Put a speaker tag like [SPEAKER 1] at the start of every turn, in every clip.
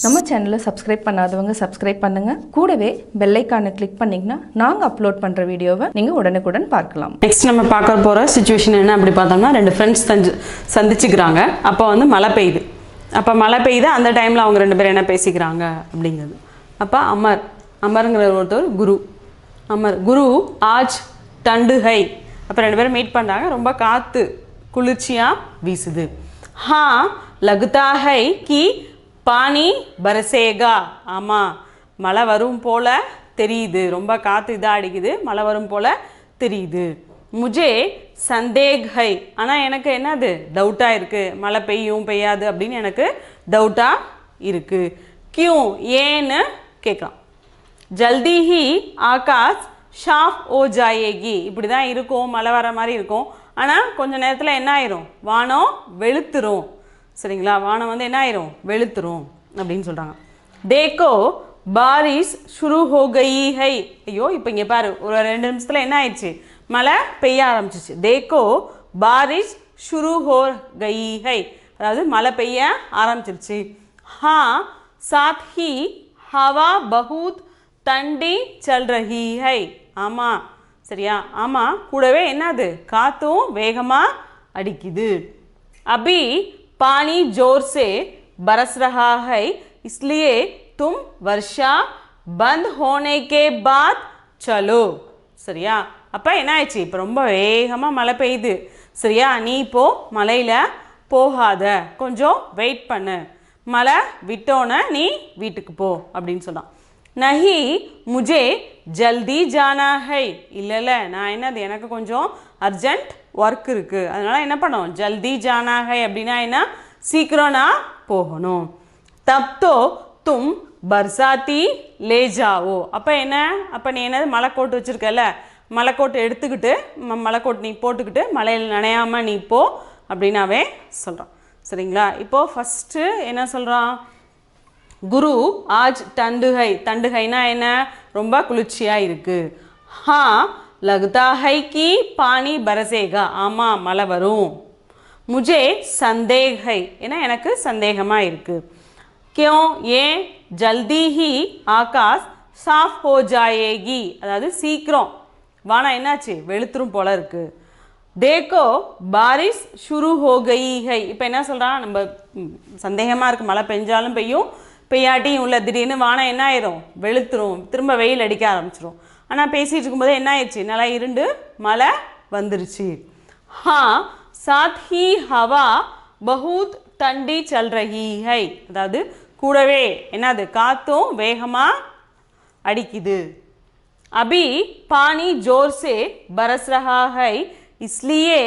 [SPEAKER 1] நம்ம சேனலை சப்ஸ்கிரைப் பண்ணாதவங்க சப்ஸ்கிரைப் பண்ணுங்க. கூடவே பெல் ஐகானை கிளிக் பண்ணீங்கன்னா நாங்க அப்லோட் பண்ற வீடியோவை நீங்க உடனுக்குடன் பார்க்கலாம்.
[SPEAKER 2] நெக்ஸ்ட் நம்ம பார்க்க போற சிச்சுவேஷன் என்ன அப்படி பார்த்தோம்னா, ரெண்டு ஃப்ரெண்ட்ஸ் சந்திச்சுக்கிறாங்க. அப்போ வந்து மழை பெய்யுது. அப்போ மழை பெய்யுது. அந்த டைமில் அவங்க ரெண்டு பேரும் என்ன பேசிக்கிறாங்க அப்படிங்கிறது. அப்போ அமருங்கிற ஒருத்தர் குரு. குரு ஆஜ் டண்டு ஹை. அப்போ ரெண்டு பேரும் மீட் பண்ணுறாங்க. ரொம்ப காற்று குளிர்ச்சியாக வீசுது. ஹா லகுதா ஹை கி பானி பரசேகா. ஆமாம், மழை வரும் போல் தெரியுது. ரொம்ப காற்று இதாக அடிக்குது, மழை வரும் போல் தெரியுது. முஜே சந்தேக் ஹை. ஆனால் எனக்கு என்னது டவுட்டாக இருக்குது. மழை பெய்யும் பெய்யாது அப்படின்னு எனக்கு டவுட்டாக இருக்குது. கியூ ஏன்னு கேட்கலாம். ஜல்தி ஹி ஆகாஷ் ஷாஃப் ஓ ஜாயேகி. இப்படி தான் இருக்கும், மழை வர மாதிரி இருக்கும். ஆனால் கொஞ்சம் நேரத்தில் என்ன ஆயிரும், வானம் வெளுத்துரும். சரிங்களா, வானம் வந்து என்ன ஆயிரும், வெளுத்துரும் அப்படின்னு சொல்கிறாங்க. தேக்கோ பாரிஷ் ஷுரு ஹோ கயி ஹை. ஐயோ, இப்போ இங்கே பாரு, ஒரு 2 நிமிஷத்தில் என்ன ஆயிடுச்சு, மழை பெய்ய ஆரம்பிச்சிச்சு. தேக்கோ பாரிஷ் ஷுரு ஹோ கயி ஹை. அதாவது மழை பெய்ய ஆரம்பிச்சிருச்சு. ஹா சாத் he Hawa பஹூத் Dandi Chal Rahi high. ஆமாம், சரியா, ஆமாம், கூடவே என்னது காற்றும் வேகமாக அடிக்குது. அபி पानी जोर से बरस रहा है, इसलिए तुम वर्षा बंद होने के बाद चलो. சரியா, அப்போ என்ன ஆயிடுச்சு, இப்போ ரொம்ப வேகமாக மழை பெய்யுது. சரியா, நீ இப்போ மழையில் போகாத, கொஞ்சம் வெயிட் பண்ணு, மழை விட்டோன்னே நீ வீட்டுக்கு போ அப்படின்னு சொன்னான். நஹி முஜே ஜல்தி ஜானா ஹை. இல்லை, நான் என்னது, எனக்கு கொஞ்சம் அர்ஜென்ட் ஒர்க் இருக்குது, அதனால் என்ன பண்ணோம், ஜல்தி ஜானா ஹை அப்படின்னா என்ன, சீக்கிரம் நான் போகணும். தப்தோ தும் பர்சாத்தி லே ஜாவோ. அப்போ என்ன, அப்போ நீ என்னது மலைக்கோட்டு வச்சுருக்கல, மலைக்கோட்டு எடுத்துக்கிட்டு மலைக்கோட்டு நீ போட்டுக்கிட்டு மலையில் நனையாமல் நீ போ அப்படின்னாவே சொல்கிறான். சரிங்களா, இப்போது ஃபஸ்ட்டு என்ன சொல்கிறான், குரு ஆஜ் டண்டுஹை. டண்டுஹைனா என்ன, ரொம்ப குளிர்ச்சியாக இருக்குது. ஹா லகுதா ஹை கி பானி பரசேகா. ஆமாம், மழை வரும். முஜே சந்தேக் ஹை. ஏன்னா எனக்கு சந்தேகமாக இருக்குது. கியோ ஏன் ஜல்தி ஹி ஆகாஷ் சாஃப் ஹோ ஜாயேகி. அதாவது சீக்கிரம் வானம் என்னாச்சு, வெளுத்துரும் போல இருக்குது. தேக்கோ பாரிஷ் ஷுரு ஹோ கயி ஹை. இப்போ என்ன சொல்கிறான், நம்ம சந்தேகமாக இருக்குது, மழை பெஞ்சாலும் பெய்யும் பெய்யாட்டியும் உள்ள, திடீர்னு வானம் என்ன ஆயிரும், வெளுத்துரும், திரும்ப வெயில் அடிக்க ஆரம்பிச்சிரும். ஆனால் பேசிகிட்டு இருக்கும்போது என்ன ஆயிடுச்சு, நல்லா இருண்டு மழை வந்துருச்சு. ஹா சாத் he Hawa பஹூத் Dandi Chal Rahi high. அதாவது கூடவே என்னது காற்றும் வேகமாக அடிக்குது. அபி பானி ஜோர் சே பரஸ் ரஹா ஹை, இஸ்லியே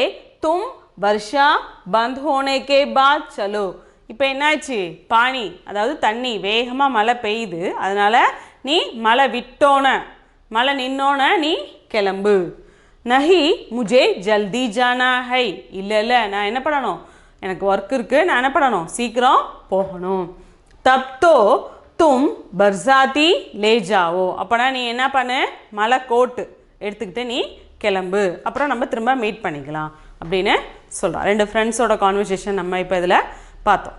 [SPEAKER 2] தும் வர்ஷா பந்த் ஹோனே கே பாத் சலோ. இப்போ என்னாச்சு, பானி அதாவது தண்ணி வேகமாக மழை பெய்யுது, அதனால் நீ மழை விட்டோன, மழை நின்னோன நீ கிளம்பு. நஹி முஜே ஜல்தி ஜானா ஹை. இல்லை, நான் என்ன பண்ணணும், எனக்கு ஒர்க் இருக்குது, நான் என்ன பண்ணணும், சீக்கிரம் போகணும். தப்தோ தும் பர்சாத்தி லே ஜாவோ. அப்போனா நீ என்ன பண்ணு, மழை கோட்டு எடுத்துக்கிட்டு நீ கிளம்பு, அப்புறம் நம்ம திரும்ப மீட் பண்ணிக்கலாம் அப்படின்னு சொல்கிறான். 2 ஃப்ரெண்ட்ஸோட கான்வர்சேஷன் நம்ம இப்போ இதில் பார்த்தோம்.